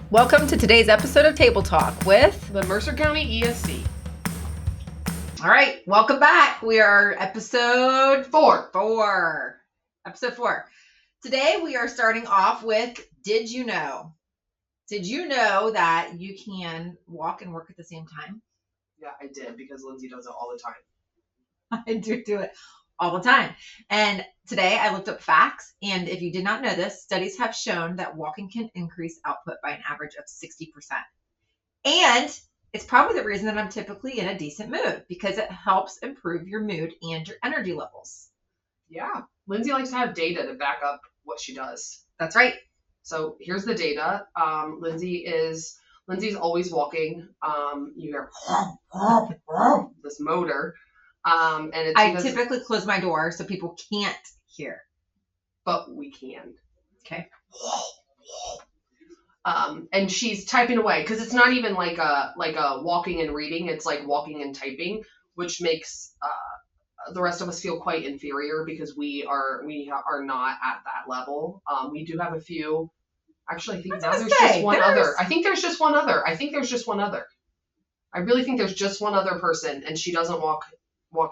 Welcome to today's episode of Table Talk with the Mercer County ESC. All right, welcome back. We are episode 4. Episode 4. Today we are starting off with Did you know? Did you know that you can walk and work at the same time? Yeah, I did because Lindsay does it all the time. I do it all the time. And today I looked up facts, and if you did not know this, studies have shown that walking can increase output by an average of 60%. And it's probably the reason that I'm typically in a decent mood, because it helps improve your mood and your energy levels. Yeah, Lindsay likes to have data to back up what she does. That's right. So here's the data. Lindsay's always walking. You hear this motor. And it's I typically close my door so people can't hear. But we can. Okay. And she's typing away because it's not even like a walking and reading. It's like walking and typing, which makes the rest of us feel quite inferior because we are not at that level. We do have a few. Actually, I think now there's just one other. I think there's just one other. I really think there's just one other person, and she doesn't walk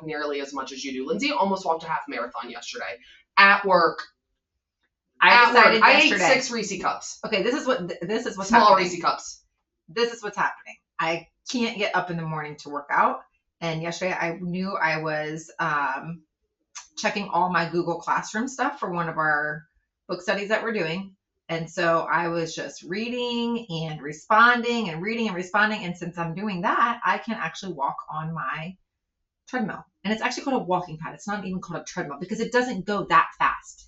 nearly as much as you do. Lindsay almost walked a half marathon yesterday at work. I ate 6 Reese cups. Okay, this is what's small happening. Reese cups. This is what's happening. I can't get up in the morning to work out, and yesterday I knew I was checking all my Google Classroom stuff for one of our book studies that we're doing. And so I was just reading and responding and reading and responding. And since I'm doing that, I can actually walk on my treadmill. And it's actually called a walking pad. It's not even called a treadmill because it doesn't go that fast.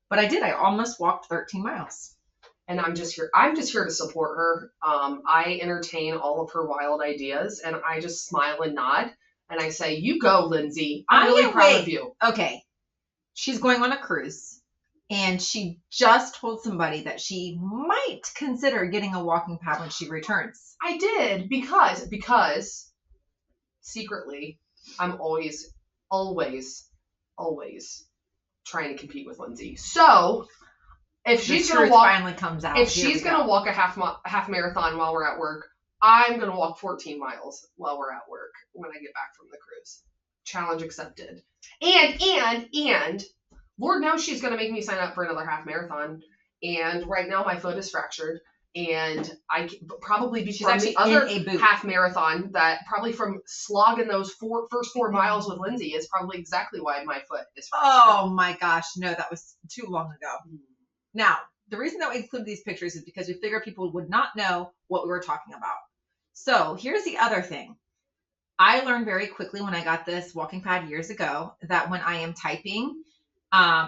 But I did. I almost walked 13 miles. And I'm just here to support her. I entertain all of her wild ideas, and I just smile and nod. And I say, you go, Lindsay. I'm really proud of you. Okay. She's going on a cruise. And she just told somebody that she might consider getting a walking pad when she returns. I did because secretly I'm always trying to compete with Lindsay. So if she's going to walk finally comes out. If she's going to walk a half marathon while we're at work, I'm going to walk 14 miles while we're at work when I get back from the cruise. Challenge accepted. And Lord knows she's going to make me sign up for another half marathon. And right now my foot is fractured. And I probably be from the other half marathon that probably from slogging those first 4 miles with Lindsay is probably exactly why my foot is fractured. Oh my gosh. No, that was too long ago. Now, the reason that we include these pictures is because we figure people would not know what we were talking about. So here's the other thing. I learned very quickly when I got this walking pad years ago that when I am typing,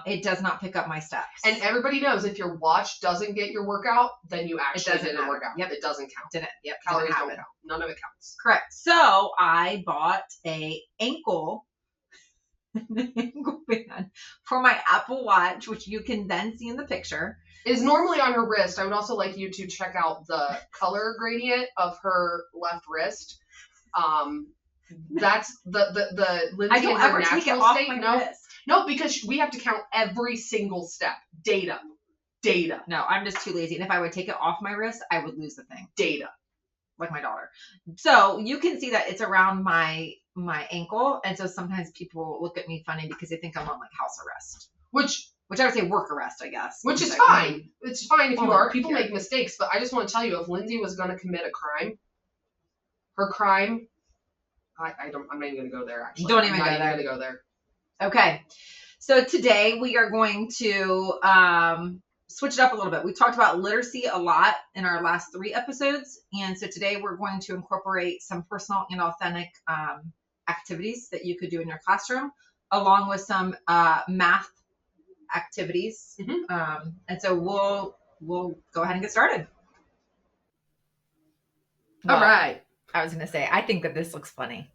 it does not pick up my steps. And everybody knows if your watch doesn't get your workout, then you actually did a workout. Yep. It doesn't count. Didn't. Yep. Calories don't count. None of it counts. Correct. So I bought a ankle band for my Apple Watch, which you can then see in the picture. Is normally on her wrist. I would also like you to check out the color gradient of her left wrist. That's the Lindsay I don't ever take it off my wrist. No, because we have to count every single step. Data. No, I'm just too lazy. And if I would take it off my wrist, I would lose the thing. Data. Like my daughter. So you can see that it's around my ankle. And so sometimes people look at me funny because they think I'm on like house arrest. Which I would say work arrest, I guess. Which is fine. It's fine if you are. People make mistakes. But I just want to tell you, if Lindsay was going to commit a crime, her crime, I'm not even going to go there, actually. Don't even go there. Okay. So today we are going to switch it up a little bit. We talked about literacy a lot in our last 3 episodes. And so today we're going to incorporate some personal and authentic activities that you could do in your classroom, along with some math activities. Mm-hmm. And so we'll go ahead and get started. All right. I was going to say, I think that this looks funny.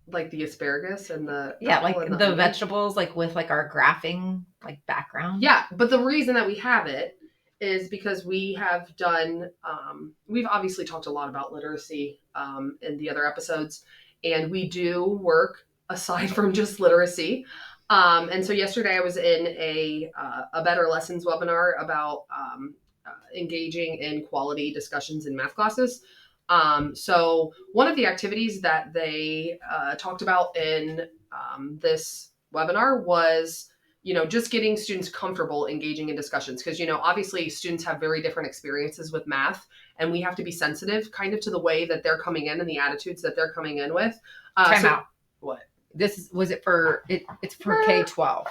Like the asparagus and the like the vegetables, like with like our graphing like background. Yeah, but the reason that we have it is because we have done. We've obviously talked a lot about literacy in the other episodes, and we do work aside from just literacy. And so yesterday I was in a Better Lessons webinar about engaging in quality discussions in math classes. So one of the activities that they talked about in this webinar was, just getting students comfortable engaging in discussions. Because, obviously students have very different experiences with math, and we have to be sensitive kind of to the way that they're coming in and the attitudes that they're coming in with. Time out. What? It's for K-12.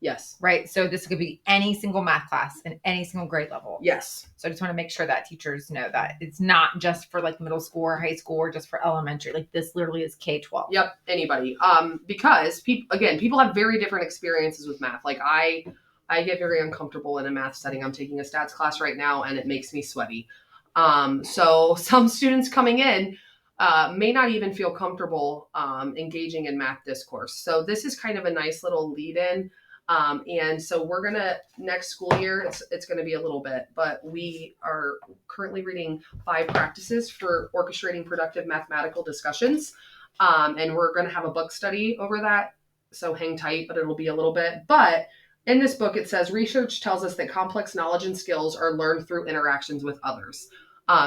Yes. Right. So this could be any single math class in any single grade level. Yes. So I just want to make sure that teachers know that it's not just for like middle school or high school or just for elementary. Like this literally is K-12. Yep. Anybody. Because people have very different experiences with math. Like I get very uncomfortable in a math setting. I'm taking a stats class right now and it makes me sweaty. So some students coming in may not even feel comfortable engaging in math discourse. So this is kind of a nice little lead in. And so we're going to, next school year, it's going to be a little bit, but we are currently reading 5 practices for orchestrating productive mathematical discussions. And we're going to have a book study over that. So hang tight, but it'll be a little bit. But in this book, it says research tells us that complex knowledge and skills are learned through interactions with others.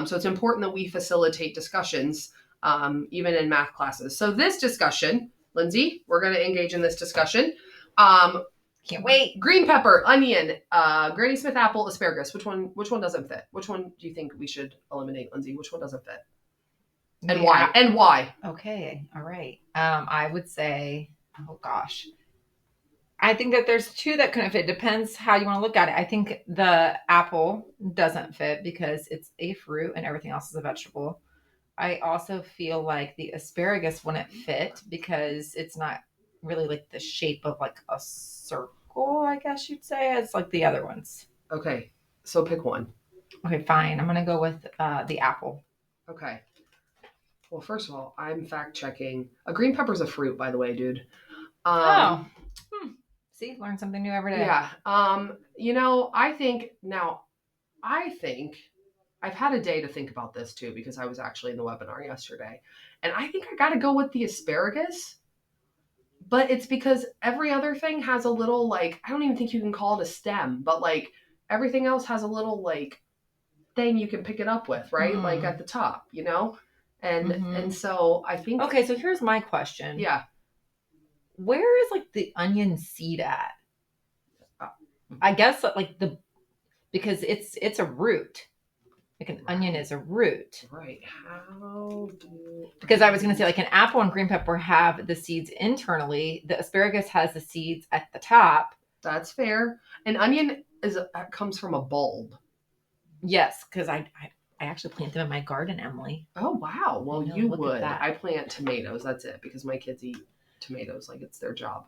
So it's important that we facilitate discussions, even in math classes. So this discussion, Lindsay, we're going to engage in this discussion. Can't wait. Green pepper, onion, Granny Smith apple, asparagus. Which one doesn't fit? Which one do you think we should eliminate, Lindsay? Which one doesn't fit? And why? And why? Okay. All right. I would say, oh gosh. I think that there's 2 that couldn't fit. Depends how you want to look at it. I think the apple doesn't fit because it's a fruit and everything else is a vegetable. I also feel like the asparagus wouldn't fit because it's not really like the shape of like a circle, I guess you'd say. It's like the other ones. Okay, so pick one. Okay, fine. I'm gonna go with the apple. Okay. Well, first of all, I'm fact checking. A green pepper's a fruit, by the way, dude. See, learn something new every day. Yeah. I think I've had a day to think about this too, because I was actually in the webinar yesterday, and I think I got to go with the asparagus. But it's because every other thing has a little, like, I don't even think you can call it a stem, but like everything else has a little like thing you can pick it up with, right? Like at the top, And so I think. Okay, so here's my question. Yeah. Where is like the onion seed at? I guess like because it's a root. Like an onion is a root. Right. Because I was going to say like an apple and green pepper have the seeds internally. The asparagus has the seeds at the top. That's fair. An onion comes from a bulb. Yes, because I actually plant them in my garden, Emily. Oh, wow. Well, you would. I plant tomatoes. That's it, because my kids eat tomatoes like it's their job.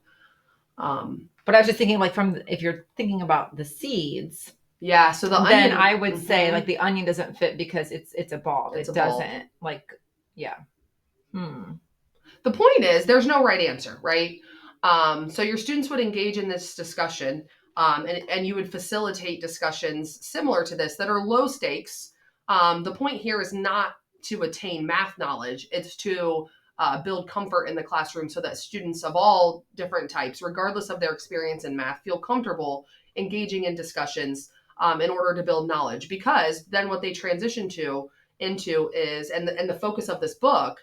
But I was just thinking like if you're thinking about the seeds. Yeah, so the then onion, I would say like the onion doesn't fit because it's a bulb. It doesn't like, yeah. The point is there's no right answer, right? So your students would engage in this discussion, and you would facilitate discussions similar to this that are low stakes. The point here is not to attain math knowledge. It's to build comfort in the classroom so that students of all different types, regardless of their experience in math, feel comfortable engaging in discussions in order to build knowledge. Because then what they transition into is, and the focus of this book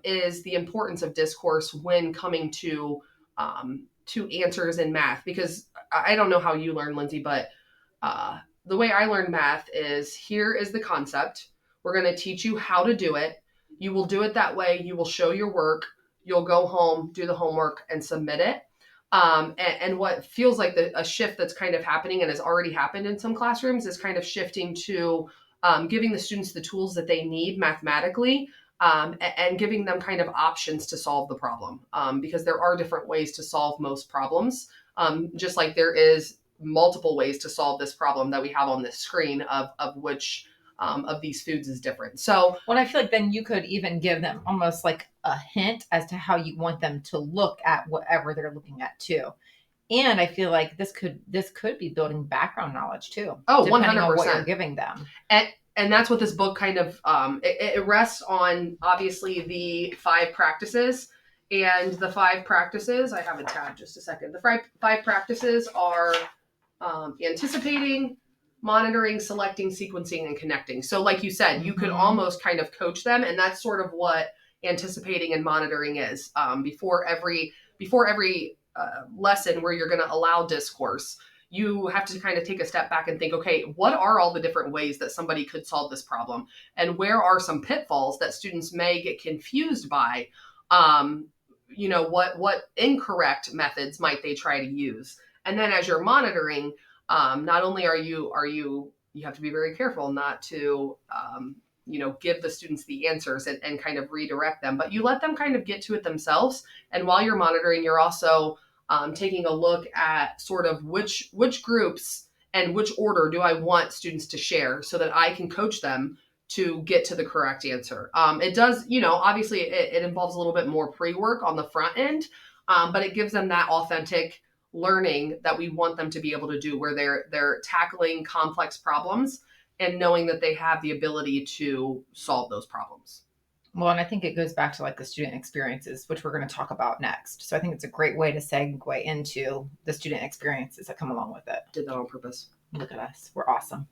is the importance of discourse when coming to answers in math. Because I don't know how you learn, Lindsay, but the way I learned math is, here is the concept. We're going to teach you how to do it. You will do it that way. You will show your work. You'll go home, do the homework, and submit it. And what feels like a shift that's kind of happening and has already happened in some classrooms is kind of shifting to giving the students the tools that they need mathematically, and giving them kind of options to solve the problem. Because there are different ways to solve most problems, just like there is multiple ways to solve this problem that we have on this screen of which of these foods is different. So, well, I feel like then you could even give them almost like a hint as to how you want them to look at whatever they're looking at too. And I feel like this could be building background knowledge too. Oh, depending 100%. on what you're giving them. And that's what this book kind of, it rests on, obviously, the 5 practices. And the 5 practices, I have a tab, just a second. The 5 practices are anticipating, monitoring, selecting, sequencing, and connecting. So like you said, you could Mhm. almost kind of coach them, and that's sort of what anticipating and monitoring is. Before every lesson where you're going to allow discourse, you have to kind of take a step back and think, okay, what are all the different ways that somebody could solve this problem? And where are some pitfalls that students may get confused by? What incorrect methods might they try to use? And then as you're monitoring, not only are you have to be very careful not to give the students the answers and kind of redirect them, but you let them kind of get to it themselves. And while you're monitoring, you're also taking a look at sort of which groups and which order do I want students to share so that I can coach them to get to the correct answer. It does, obviously it involves a little bit more pre-work on the front end, but it gives them that authentic learning that we want them to be able to do, where they're tackling complex problems and knowing that they have the ability to solve those problems. Well, and I think it goes back to like the student experiences, which we're going to talk about next. So I think it's a great way to segue into the student experiences that come along with it. Did that on purpose. Look at us. We're awesome.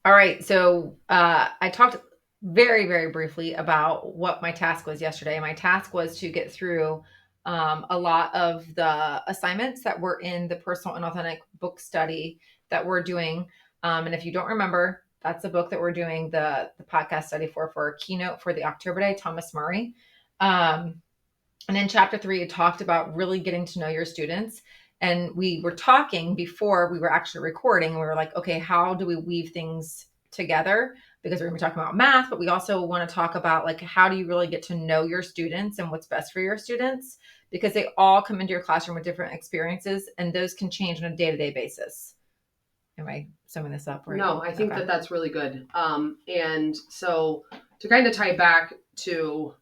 All right. So I talked very, very briefly about what my task was yesterday. My task was to get through a lot of the assignments that were in the Personal and Authentic book study that we're doing. And if you don't remember, that's the book that we're doing the podcast study for a keynote for the October Day, Thomas Murray. And in chapter 3, it talked about really getting to know your students. And we were talking before we were actually recording, and we were like, okay, how do we weave things together? Because we're going to be talking about math, but we also want to talk about like, how do you really get to know your students and what's best for your students? Because they all come into your classroom with different experiences, and those can change on a day-to-day basis. Am I summing this up? Right? No, I think that's really good. And so to kind of tie back to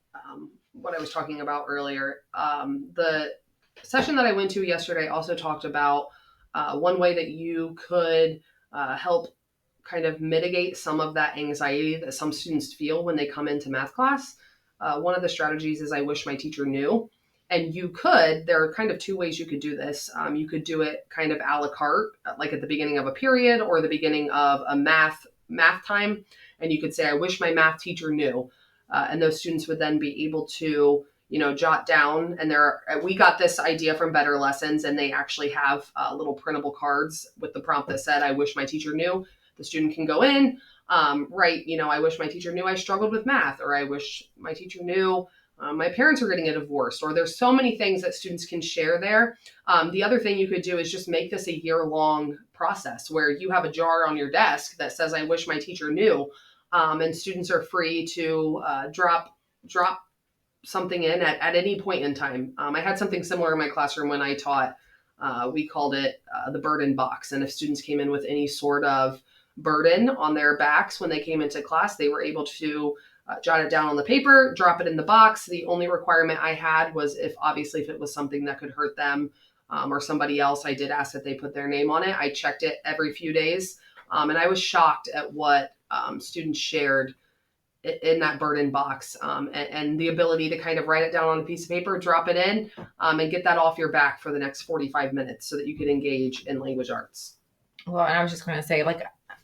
what I was talking about earlier, the session that I went to yesterday also talked about one way that you could help kind of mitigate some of that anxiety that some students feel when they come into math class. One of the strategies is I wish my teacher knew. And there are kind of 2 ways you could do this. You could do it kind of a la carte, like at the beginning of a period or the beginning of a math time. And you could say, I wish my math teacher knew. And those students would then be able to, jot down. And we got this idea from Better Lessons, and they actually have little printable cards with the prompt that said, I wish my teacher knew. The student can go in, write, I wish my teacher knew I struggled with math, or I wish my teacher knew my parents are getting a divorce, or there's so many things that students can share there. The other thing you could do is just make this a year-long process where you have a jar on your desk that says, I wish my teacher knew. And students are free to drop something in at any point in time. I had something similar in my classroom when I taught. We called it the burden box. And if students came in with any sort of burden on their backs when they came into class, they were able to jot it down on the paper, drop it in the box. The only requirement I had was if it was something that could hurt them or somebody else, I did ask that they put their name on it. I checked it every few days. And I was shocked at what students shared in that burden box and the ability to kind of write it down on a piece of paper, drop it in, and get that off your back for the next 45 minutes so that you could engage in language arts. Well, and I was just going to say, like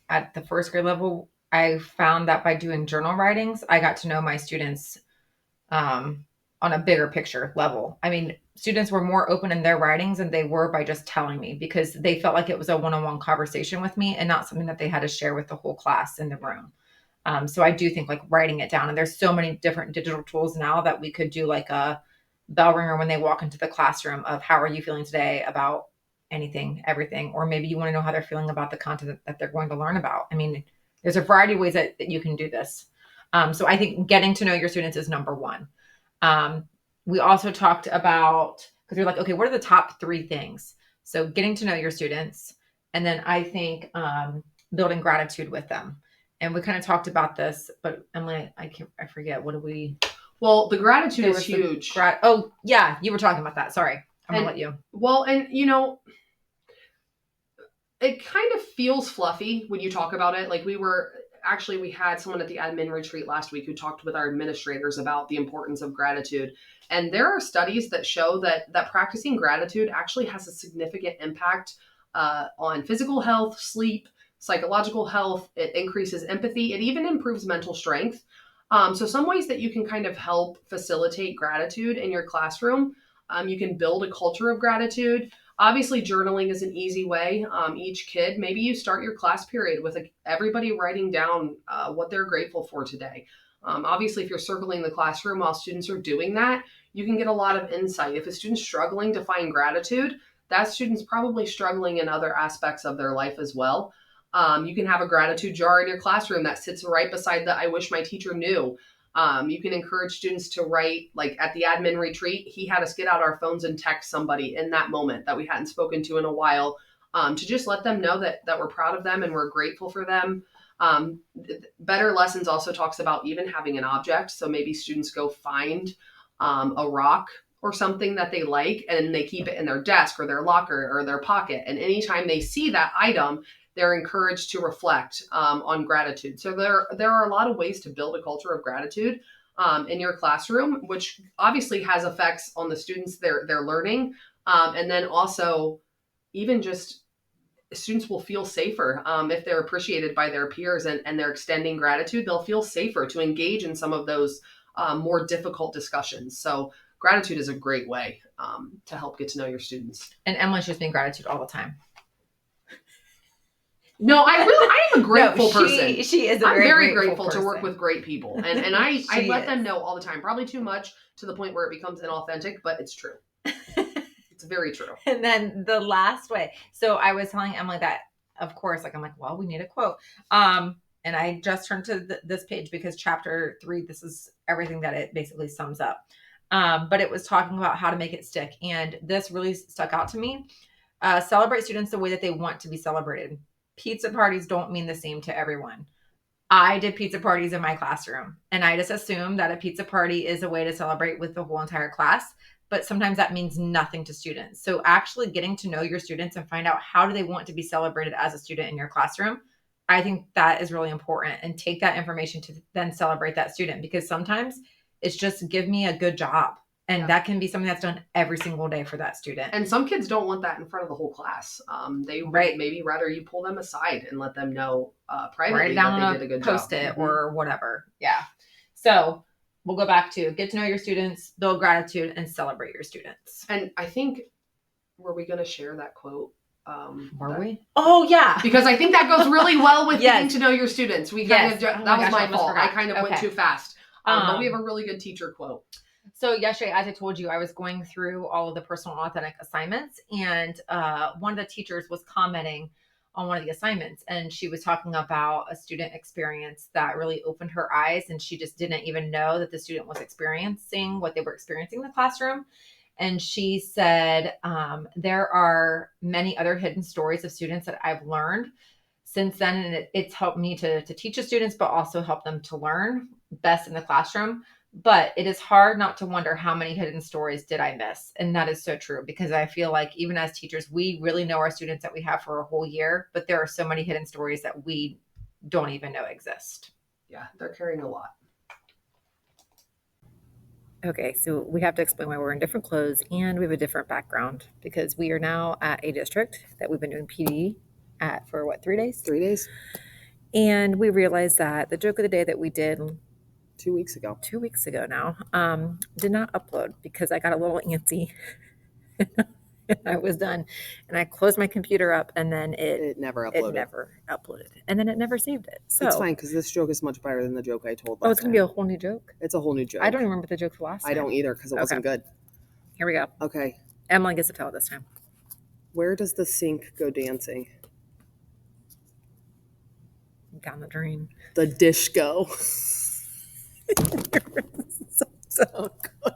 at the first grade level, I found that by doing journal writings, I got to know my students on a bigger picture level. I mean, students were more open in their writings than they were by just telling me, because they felt like it was a one-on-one conversation with me and not something that they had to share with the whole class in the room. So I do think like writing it down, and there's so many different digital tools now that we could do like a bell ringer when they walk into the classroom of how are you feeling today about anything, everything, or maybe you want to know how they're feeling about the content that they're going to learn about. I mean, there's a variety of ways that you can do this. So I think getting to know your students is number 1. We also talked about, because we're like, okay, what are the top 3 things? So getting to know your students. And then I think building gratitude with them. And we kind of talked about this, but Emily, I forget. What do we? Well, the gratitude is huge. Oh yeah. You were talking about that. Sorry. I'm gonna let you. Well, and it kind of feels fluffy when you talk about it. Like we had someone at the admin retreat last week who talked with our administrators about the importance of gratitude. And there are studies that show that practicing gratitude actually has a significant impact on physical health, sleep, psychological health. It increases empathy. It even improves mental strength. So some ways that you can kind of help facilitate gratitude in your classroom. You can build a culture of gratitude. Obviously, journaling is an easy way. Each kid, maybe you start your class period with everybody writing down what they're grateful for today. Obviously, if you're circling the classroom while students are doing that, you can get a lot of insight. If a student's struggling to find gratitude, that student's probably struggling in other aspects of their life as well. You can have a gratitude jar in your classroom that sits right beside the I wish my teacher knew. You can encourage students to write, like at the admin retreat, he had us get out our phones and text somebody in that moment that we hadn't spoken to in a while, to just let them know that we're proud of them and we're grateful for them. Better Lessons also talks about even having an object. So maybe students go find a rock or something that they like, and they keep it in their desk or their locker or their pocket. And anytime they see that item, they're encouraged to reflect on gratitude. So there are a lot of ways to build a culture of gratitude in your classroom, which obviously has effects on the students, their learning, and then also even just students will feel safer if they're appreciated by their peers and they're extending gratitude. They'll feel safer to engage in some of those more difficult discussions. So gratitude is a great way to help get to know your students. And Emily shows me gratitude all the time. No, I am a grateful person. She is. I'm very grateful to work with great people, and I let them know all the time. Probably too much to the point where it becomes inauthentic, but it's true. It's very true. And then the last way. So I was telling Emily that, of course, like I'm like, well, we need a quote. And I just turned to this page because chapter 3, this is everything that it basically sums up. But it was talking about how to make it stick, and this really stuck out to me. Celebrate students the way that they want to be celebrated. Pizza parties don't mean the same to everyone. I did pizza parties in my classroom, and I just assumed that a pizza party is a way to celebrate with the whole entire class, but sometimes that means nothing to students. So actually getting to know your students and find out how do they want to be celebrated as a student in your classroom, I think that is really important, and take that information to then celebrate that student, because sometimes it's just give me a good job. And that can be something that's done every single day for that student. And some kids don't want that in front of the whole class. They maybe rather you pull them aside and let them know privately that they did a good job. Post-it or whatever. Yeah. So we'll go back to get to know your students, build gratitude, and celebrate your students. And I think, were we going to share that quote? Were we? Oh, yeah. Because I think that goes really well with getting to know your students. We kind of, that was my fault. I kind of went too fast. But we have a really good teacher quote. So yesterday, as I told you, I was going through all of the personal and authentic assignments, and one of the teachers was commenting on one of the assignments, and she was talking about a student experience that really opened her eyes, and she just didn't even know that the student was experiencing what they were experiencing in the classroom. And she said, there are many other hidden stories of students that I've learned since then, and it's helped me to teach the students, but also help them to learn best in the classroom. But it is hard not to wonder how many hidden stories did I miss. And that is so true, because I feel like even as teachers, we really know our students that we have for a whole year, but there are so many hidden stories that we don't even know exist. Yeah, they're carrying a lot. Okay, so we have to explain why we're in different clothes and we have a different background, because we are now at a district that we've been doing PD at for 3 days? 3 days. And we realized that the joke of the day that we did 2 weeks ago. 2 weeks ago now, did not upload because I got a little antsy. I was done, and I closed my computer up, and then it never uploaded, and then it never saved it. So it's fine, because this joke is much better than the joke I told last Oh, it's gonna be a whole new joke? It's a whole new joke. I don't even remember the joke last time. I don't either, because it wasn't good. Here we go. Okay. Emily gets to tell it this time. Where does the sink go dancing? Down the drain. The dish go. So good.